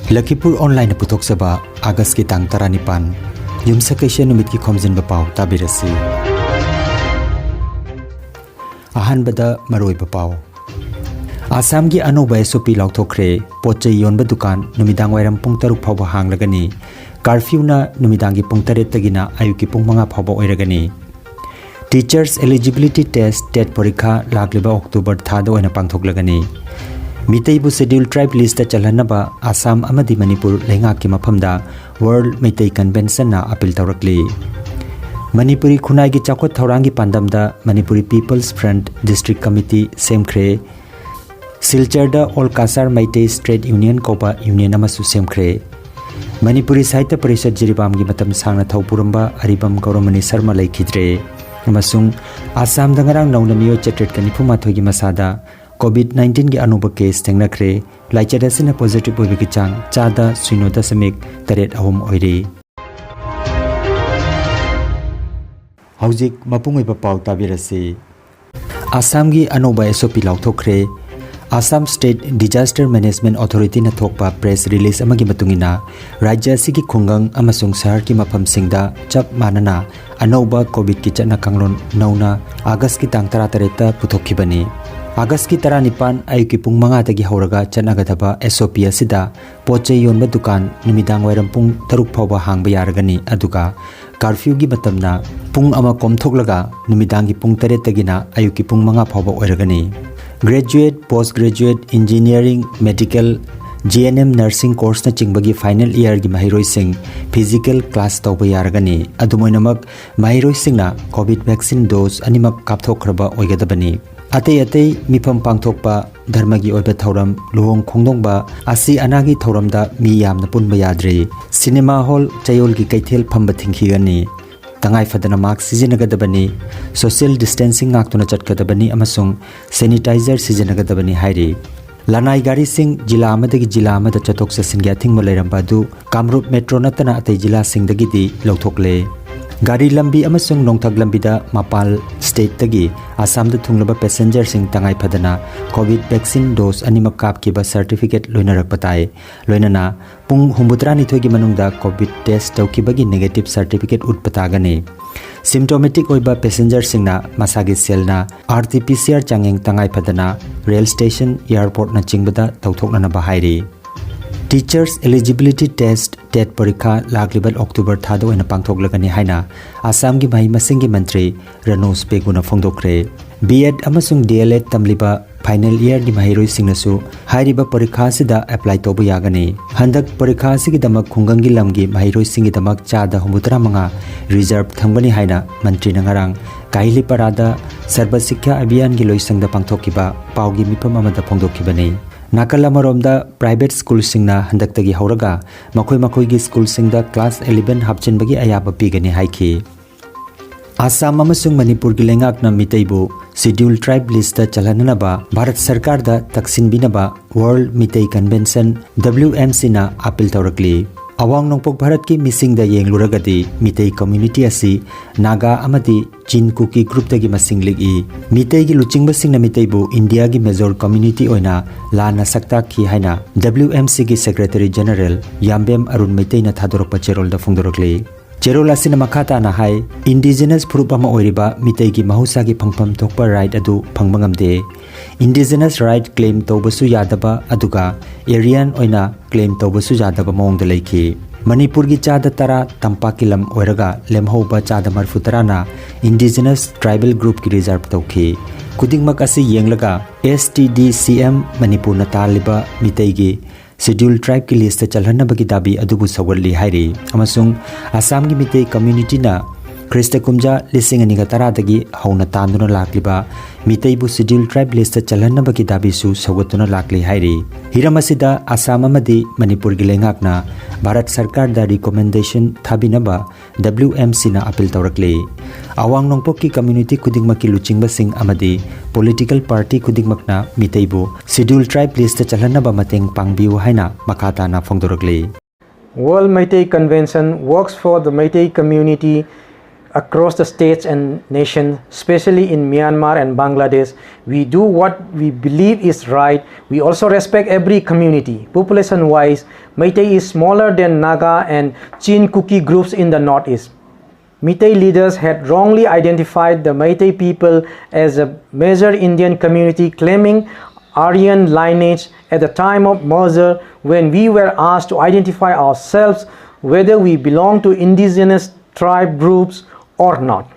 Lakhipuronline putoksaba August ki tang 19 yumsakaisya numit ki Khomjinba Pao tabirasi. Ahanbada maroiba Pao. Assam gi anoba SOP lauthokre pochai yonba dukan numidang wairam pung 6 phawba hanglagani. Curfew na numidang gi pung 8 tagina ayuki pung 5 phawba oiragani. Teachers eligibility test TET parikha lagliba October thada oina pangthoklagani. Mitei bu scheduled tribe list chalhanaba Assam amadi Manipur lenga ki mafamda World Mitei Convention na appeal tawrakli. Manipuri khunai gi chakot thaurangi pandamda Manipuri People's Front District Committee semkhre. Silcharda All Kasar Mitei Trade Union koba union amasu semkhre. Manipuri Sahitya Parishad Jiribam gi matam sangna thawpuramba aribam Gauromani Sharma laikhidre. Amasung Assam dangarang naunamiyo chatret kaniphuma thogi masada COVID-19 की अनुभव case तेंगनखरे लाइचदा सिना positive ओइबि चांग चादा 0.8 अहम ओइरि हौजिक मपुंगैबा पाउ ताबिरसि आसाम की अनुभव SOP लाउथोखरे Assam State Disaster Management Authority na thokpa press release amagi matungina rajya asigi khungang amasung sahar ki mafamsingda chap manana anoba covid ki chana kanglon nauna August ki tang 13 ta puthokhibani. August ki 19 ayuki pung 5 tagi hauraga chanagadaba SOP asida pochai yonba dukan numidang wairam pung 6 phawba hangba yaragani aduga curfew gi matamna pung ama komthoklaga numidang gi pung 8 tagina ayuki pung 5 phawba oiragani. Graduate, postgraduate, engineering, medical, GNM nursing course na chingbagi final year gi mahiroi sing physical class tawba yaragani adumoinamak mahiroi sing na covid vaccine dose animak kapthokraba oigadabani. Atei mifam pangthokpa dharmagi oiba thauram luhong khongdongba asi anagi thauramda mi yamna punba yadre. Cinema hall chayol gi kaithel phamba thingkhigani. Tangai fadana mask sijinagadabani, social distancing ngaktuna chatkadabani amasung sanitizer sijinagadabani hairi. Lanai gari sing jila amadagi jila amada chatok sasin gi athingma leiramba du Kamrup metro natana atei jila singdagi di lauthokle. Gari lambi amasung nongthak lambi da mapal state tagi Assam da thunglaba passenger sing tangai phadana covid vaccine dose animak kapkiba certificate loinarak patai loinana pung humbutrani thogi manungda covid test tawkibagi negative certificate utpatagani. Symptomatic oiba passenger singna masagi selna RT-PCR changeng tangai phadana rail station airport na chingbada tawthokna na bahairi. Teachers eligibility test TET parikha laglibal October thada oina pangthoklagani haina Assam gi Mahai Masing gi mantri Ranos Peguna phongdokre. B.Ed amasung DLED tamliba final year gi mahiroi singnasu hairiba parikha sida apply tobu yagani. Handak parikha sigi damak khungang gi lamgi mahiroi singi damak chada 93 reserve thambani haina mantri nangarang kaili parada sarba sikha abhiyan gi loisangda pangthokiba paugi mipam amada phongdokibani. Nakalamaromda private school singna handaktagi hauraga makhoi gi school singda class 11 hapchinbagi ayaba pigani haiki. Assam amasung Manipur gi lengakna mitaibu scheduled tribe list ta chalananaba Bharat Sarkar da taksin binaba World Mitei Convention WMC na appeal tawrakli. Awang nongpok Bharat ki missing da yengluragadi Mitei community asi Naga amadi Chin Kuki group tagi masing ligi. Mitei gi luchingba singna mitaibu India gi major community oina lana sakta ki haina WMC gi Secretary General Yambem Arun Mitei na thadorokpa cherol da phongdorokli. Cherol asina makhata na hai Indigenous purupama oiriba mitei gi mahusa gi phangpham thokpa right adu phangmangamde. Indigenous right claim tawbasu yadaba aduga Aryan oina claim tawbasu yadaba mawngda leiki. Manipur gi chada tara tampakilam oiraga lemhoba chada marfutara na Indigenous tribal group ki reserve tawki. Kudingmak asi yenglaga STDCM Manipur na taliba mitei gi scheduled tribe ki list chalhanabagi dabi adubu sawalli hairi amasung Assam gi mitei community na Krista kumja lising ani gatara dagi hauna tanduna lakliba mitei bu scheduled tribe list chalhanabagi dabi su sawatuna lakli hairi. Hiramasida Assam amadi Manipur gi lengakna Bharat Sarkar da recommendation thabinaba WMC na appeal tawrakli. Awang nongpok ki community kudingmaki luchingba sing amadi political party kudingmakna mitei bu scheduled tribe list chalhanaba mateng pangbiu haina makhata na phongdorakli. World Meitei Convention works for the Meitei community across the states and nations, especially in Myanmar and Bangladesh. We do what we believe is right. We also respect every community. Population-wise, Meitei is smaller than Naga and Chin Kuki groups in the northeast. Meitei leaders had wrongly identified the Meitei people as a major Indian community, claiming Aryan lineage at the time of merger, when we were asked to identify ourselves whether we belong to indigenous tribe groups or not.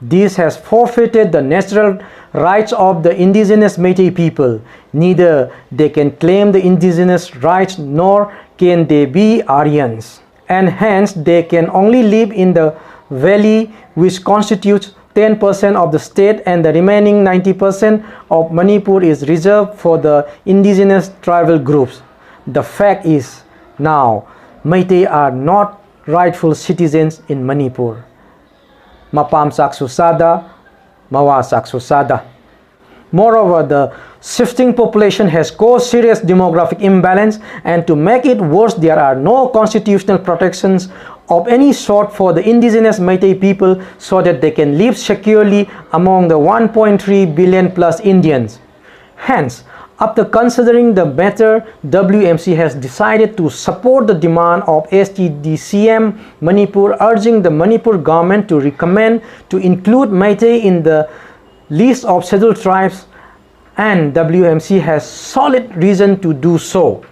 This has forfeited the natural rights of the indigenous Meitei people. Neither they can claim the indigenous rights nor can they be Aryans, and hence they can only live in the valley, which constitutes 10% of the state, and the remaining 90% of Manipur is reserved for the indigenous tribal groups. The fact is, now Meitei are not rightful citizens in Manipur. Mapam saksusada, mawa saksusada. Moreover, the shifting population has caused serious demographic imbalance, and to make it worse, there are no constitutional protections of any sort for the indigenous Meitei people so that they can live securely among the 1.3 billion plus Indians. Hence, after considering the matter, WMC has decided to support the demand of STDCM Manipur, urging the Manipur government to recommend to include Meitei in the list of scheduled tribes, and WMC has solid reason to do so.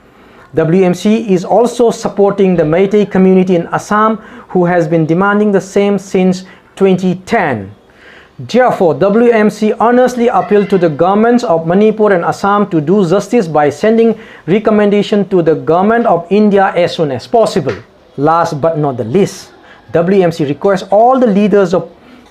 WMC is also supporting the Meitei community in Assam, who has been demanding the same since 2010. Therefore, WMC earnestly appealed to the governments of Manipur and Assam to do justice by sending recommendation to the government of India as soon as possible. Last but not the least, WMC requests all the leaders of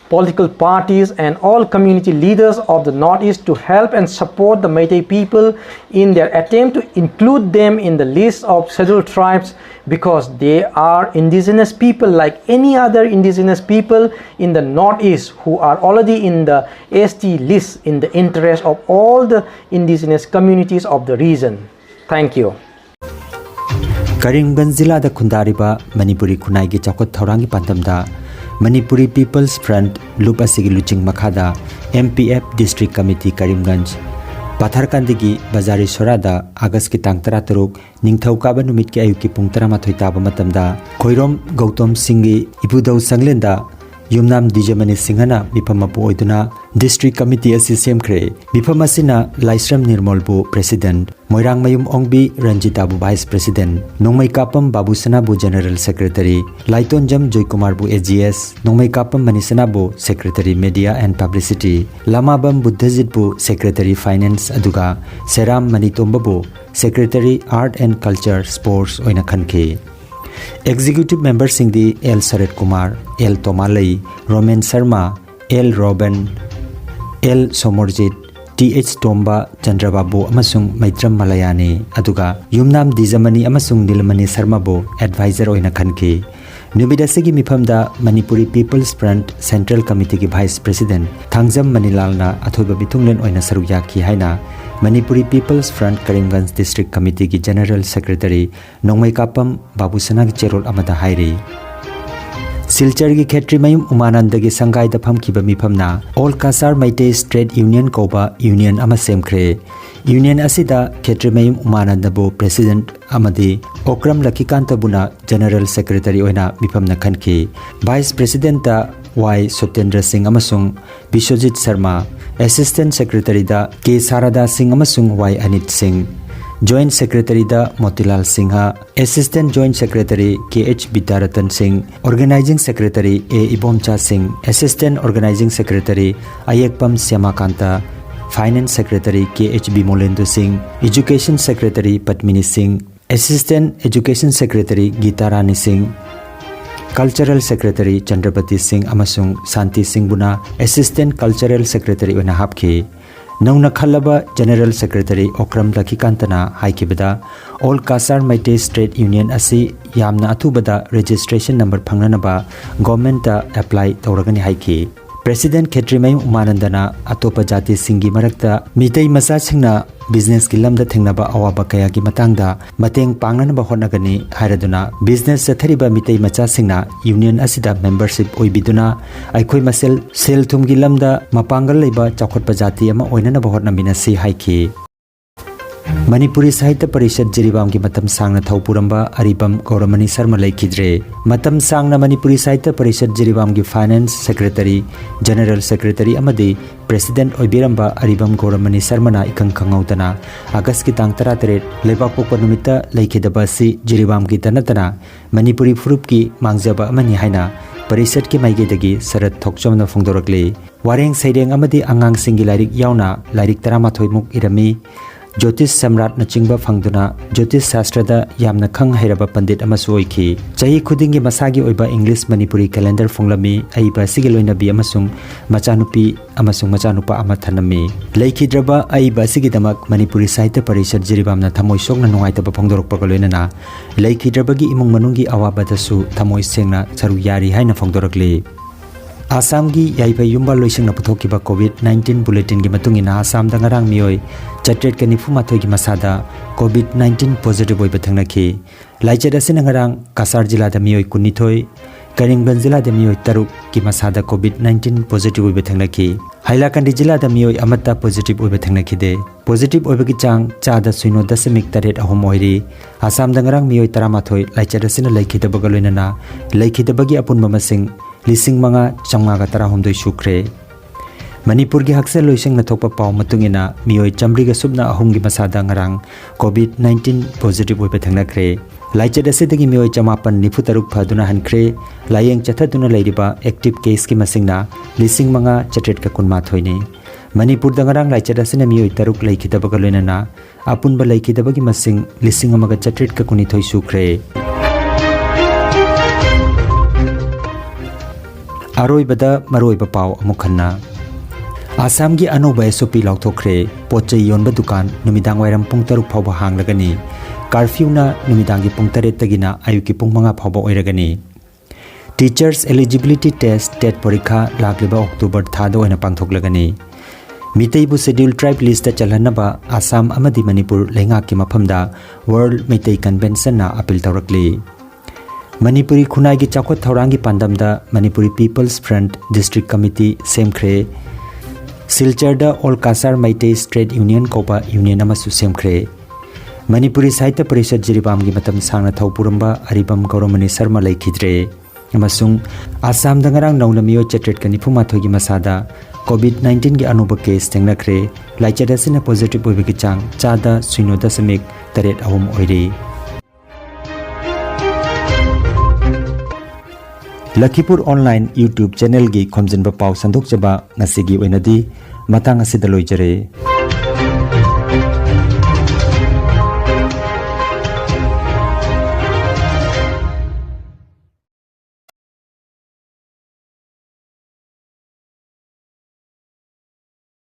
political parties and all community leaders of the Northeast to help and support the Meitei people in their attempt to include them in the list of scheduled tribes, because they are indigenous people like any other indigenous people in the Northeast who are already in the ST list in the interest of all the indigenous communities of the region. Thank you. Karimganj Zilla da Khundariba Manipuri Khunai gi Chakot Thaurangi Pantamda Manipuri People's Front Loop asigi luching makhada MPF District Committee Karimganj Patharkandigi Bazari Sorada August ki tang 13 Ningthau Kaba numit ki ayuki pung 13 taba matamda Khoirom Gautam Singh Ibudau Sanglenda Yumnam Dijamani Singhana Mipamapu Oiduna District Committee asi semkhre Mipamasina Laisram Nirmolbu President Moirang Mayum Ongbi Ranjitabu Vice President Nongmai Kapam Babusanabu General Secretary Laitonjam Joykumarbu AGS Nongmai Kapam Manisanabu Secretary Media and Publicity Lamabam Buddhajitbu Secretary Finance Aduga Seram Manitombabu Secretary Art and Culture Sports Oina Khanke Executive members Singdi L. Saret Kumar, L. Tomalai, Roman Sharma, L. Robin, L. Somorjit, T.H. Tomba, Chandrababu, Amasung Maitram Malayani, Aduga, Yumnam Dijamani, Amasung Nilamani Sarmabo, Advisor Oina Khanke. Nubidasigi Mipamda, Manipuri People's Front Central Committee ki Vice President, Thangjam Manilalna, Athoba Bitunglen Oina Saruyaki Haina, Manipuri People's Front Karimganj District Committee ki General Secretary Nongmai Kapam Babusana ki Cherol Amada Hairi Silchar ki Khetri Mayum Umananda ki Sangai da Phamkiba Mipamna All Kasar Meitei Trade Union Koba Union ama semkhre Union asida Khetri Mayum Umananda bo President amadi Okram Lakikanta buna General Secretary oina Mipamna khanki Vice President da Y Sotendra Singh amasung Bishojit Sharma Assistant Secretary da K Sarada Singh amasung Y Anit Singh Joint Secretary da Motilal Singha Assistant Joint Secretary KH Bidaratan Singh Organizing Secretary A Ibomcha Singh Assistant Organizing Secretary Ayekpam Syamakanta Finance Secretary KH Bimolendo Singh Education Secretary Padmini Singh Assistant Education Secretary Geeta Rani Singh Cultural Secretary Chandrapati Singh amasung Santi Singh buna Assistant Cultural Secretary oina hapke Nauna Khalaba General Secretary Okram Lakhikantana haikibada All Kasar Meitei Trade Union asi yamna athubada registration number phangnanaba government ta apply tawragani haiki President Khetrimay Umanandana atopa jati singi marakta mitei masa singna business ki lamda thengnaba awaba kaya ki matangda mateng pangnanaba hotnagani hairaduna business sathariba mitei macha singna union asida membership oibiduna aikhoi masel sel thum gi lamda mapangal leiba chakhotpa jati ama oinanaba hotnamina si haiki Manipuri Sahitya Parishad Jiribam ki matam sangna thawpuramba aribam Gauramani Sarma laikhidre matam sangna Manipuri Sahitya Parishad Jiribam ki Finance Secretary General Secretary amadi President oibiramba aribam Gauramani Sarma na ikang khangautana August ki tang 13 lebak pokpa numita laikhidaba si Jiribam ki tanatana Manipuri Furup ki mangjaba amani haina Parishad ki maigedagi sarat thokchomna phongdorakle wareng saireng amadi angang singi lairik yauna lairik 13 muk irami Jyotish Samrat na chingba phangduna Jyotish Shastrada yamna khang hairaba pandit amasu oiki chahi khudingi masagi oiba English Manipuri calendar phonglami aiba sigiloina bi amasung machanupi amasung machanupa ama thanami laikhidraba aiba sigidamak Manipuri Sahitya Parishad Jiribamna thamoi sokna nungaitaba phongdorokpa loinana laikhidrabagi imung manungi awabadasu thamoi sengna charu yari haina phongdorakle Assam gi yaipa yumba loisingna puthokiba COVID-19 bulletin gi matungina Assam da ngarang mioi chatret ka nifumathoi gi masada COVID-19 positive oiba thangnaki laichet asina ngarang Kasar jila da mioi kunithoi Karimganj jila da mioi taruk gi masada COVID-19 positive oiba thangnaki Hailakandi jila da mioi amata positive oiba thangnaki de positive oiba gi chang chada suino dasamik taret ahom oiri Assam da ngarang mioi taramathoi laichet asina laikhidabaga loinana laikhidabagi apunba masing Lising mga changmaga tarahumdoi sukre Manipur gi haksel loising na thokpa paw matungina mioi chamri ga subna ahum gi masada ngarang COVID-19 positive oiba thangnakre laichet asidagi mioi chamapan nifutaruk phaduna hankre layeng chathaduna leiriba active case ki masingna lising mga chatret ka kunma thoine Manipur da ngarang laichet asina mioi taruk laikhidabaga loinana apunba laikhidabagi masing lising amaga chatret ka kuni thoi sukre Aroibada maroiba paw amukhanna Assam gi anoba SOP lauthokre pochai yonba dukan numidang wairam pung 3 phawba hanglagani curfew na numidang gi pung 3 tagina ayuki pung 5 phawba oiragani Teachers eligibility test TET parikha lagliba October thada oina pangthoklagani Mitei bu schedule tribe list ta chalhanaba Assam amadi Manipur lenga ki maphamda World Mitei Convention na appeal tawrakli Manipuri khunai gi chakot thaurangi pandamda Manipuri People's Front District Committee semkhre Silcharda All Kasar Meitei Trade Union Kopa Union amasu semkhre Manipuri Sahitya Parishad Jiribam gi matam sangna thawpuramba aribam Gauramani Sarma laikhidre amasung Assam dangarang naunamiyo chatret kani phuma thogi masada COVID-19 gi anuba case tengnakre laichada sina positive oibagi chang chada 0.3 ahum oiri Lakhipuronline YouTube channel gi Khomjinba Pao sandok chaba ngasigi oinadi matang asida loijare